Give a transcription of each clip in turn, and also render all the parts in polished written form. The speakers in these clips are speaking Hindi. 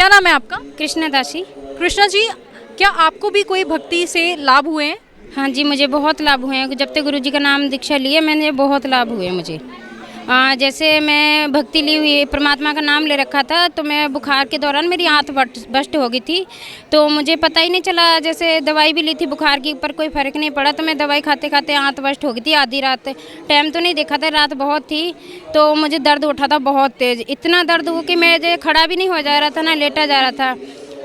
क्या नाम है आपका? कृष्णा दासी। कृष्णा जी, क्या आपको भी कोई भक्ति से लाभ हुए हैं? हाँ जी, मुझे बहुत लाभ हुए हैं। जब तक गुरुजी का नाम दीक्षा लिए मैंने बहुत लाभ हुए मुझे। जैसे मैं भक्ति ली हुई परमात्मा का नाम ले रखा था, तो मैं बुखार के दौरान मेरी आंत बस्ट हो गई थी, तो मुझे पता ही नहीं चला। जैसे दवाई भी ली थी बुखार की, पर कोई फ़र्क नहीं पड़ा, तो मैं दवाई खाते खाते आंत बस्ट हो गई थी आधी रात। टाइम तो नहीं देखा था, रात बहुत थी, तो मुझे दर्द उठा था बहुत तेज़। इतना दर्द हो कि मैं खड़ा भी नहीं हो जा रहा था, ना लेटा जा रहा था।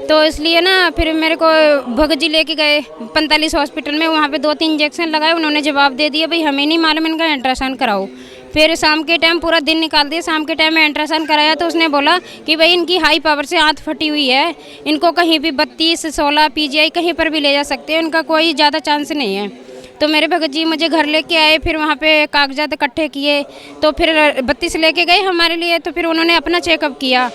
तो इसलिए ना फिर मेरे को भगत जी लेके गए 45 हॉस्पिटल में। वहाँ पे 2-3 इंजेक्शन लगाए, उन्होंने जवाब दे दिया भाई हमें नहीं मालूम, इनका अल्ट्रासाउंड कराओ। फिर शाम के टाइम पूरा दिन निकाल दिया, शाम के टाइम में अल्ट्रासाउंड कराया, तो उसने बोला कि भाई इनकी हाई पावर से आंत फटी हुई है, इनको कहीं भी 32-16 PGI कहीं पर भी ले जा सकते हैं, उनका कोई ज़्यादा चांस नहीं है। तो मेरे भगत जी मुझे घर लेके आए, फिर वहाँ पे कागजात इकट्ठे किए, तो फिर 32 लेके गए हमारे लिए। तो फिर उन्होंने अपना चेकअप किया,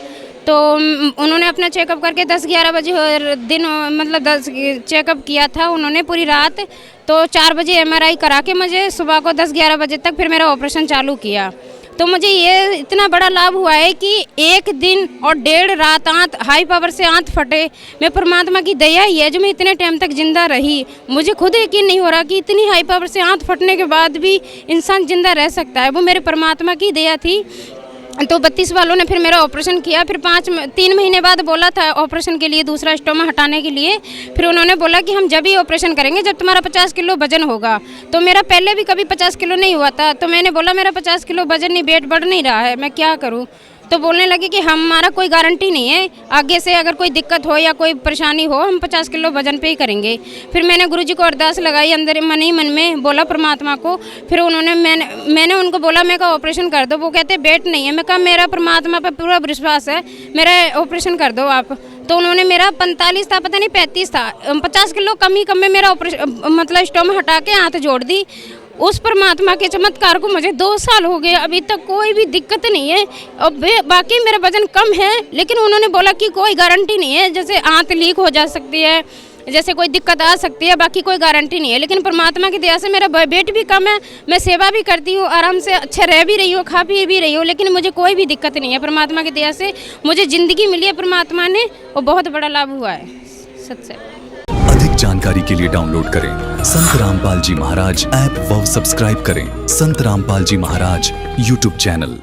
तो उन्होंने अपना चेकअप करके 10-11 बजे दिन मतलब 10 चेकअप किया था उन्होंने पूरी रात। तो 4 बजे MRI करा के मुझे सुबह को 10-11 बजे तक फिर मेरा ऑपरेशन चालू किया। तो मुझे ये इतना बड़ा लाभ हुआ है कि 1 दिन और 1.5 रात आंत हाई पावर से आंत फटे, मैं परमात्मा की दया ही है जो मैं इतने टाइम तक जिंदा रही। मुझे खुद यकीन नहीं हो रहा कि इतनी हाई पावर से आंत फटने के बाद भी इंसान जिंदा रह सकता है, वो मेरे परमात्मा की दया थी। तो 32 वालों ने फिर मेरा ऑपरेशन किया। फिर 3 महीने बाद बोला था ऑपरेशन के लिए, दूसरा स्टोमा हटाने के लिए। फिर उन्होंने बोला कि हम जब ही ऑपरेशन करेंगे जब तुम्हारा 50 किलो वजन होगा। तो मेरा पहले भी कभी 50 किलो नहीं हुआ था, तो मैंने बोला मेरा 50 किलो वजन नहीं, वेट बढ़ नहीं रहा है, मैं क्या करूँ। तो बोलने लगे कि हमारा कोई गारंटी नहीं है, आगे से अगर कोई दिक्कत हो या कोई परेशानी हो हम 50 किलो वजन पे ही करेंगे। फिर मैंने गुरुजी को अरदास लगाई अंदर मन ही मन में, बोला परमात्मा को। फिर उन्होंने मैंने उनको बोला मैं का ऑपरेशन कर दो। वो कहते वेट नहीं है। मैं कहा मेरा परमात्मा पर पूरा विश्वास है, मेरा ऑपरेशन कर दो आप। तो उन्होंने मेरा 45 था, पता नहीं 35 था, 50 किलो कम ही कम में मेरा ऑपरेशन मतलब स्टोमा हटा के हाथ जोड़ दी। उस परमात्मा के चमत्कार को मुझे 2 साल हो गए, अभी तक कोई भी दिक्कत नहीं है। अब बाकी मेरा वजन कम है, लेकिन उन्होंने बोला कि कोई गारंटी नहीं है, जैसे आंत लीक हो जा सकती है, जैसे कोई दिक्कत आ सकती है, बाकी कोई गारंटी नहीं है। लेकिन परमात्मा की दया से मेरा वेट भी कम है, मैं सेवा भी करती हूँ, आराम से अच्छा रह भी रही हूँ, खा पी भी रही हूँ, लेकिन मुझे कोई भी दिक्कत नहीं है। परमात्मा की दया से मुझे ज़िंदगी मिली है परमात्मा ने, और बहुत बड़ा लाभ हुआ है सच। अधिक जानकारी के लिए डाउनलोड करें संत रामपाल जी महाराज ऐप व सब्सक्राइब करें संत रामपाल जी महाराज YouTube चैनल।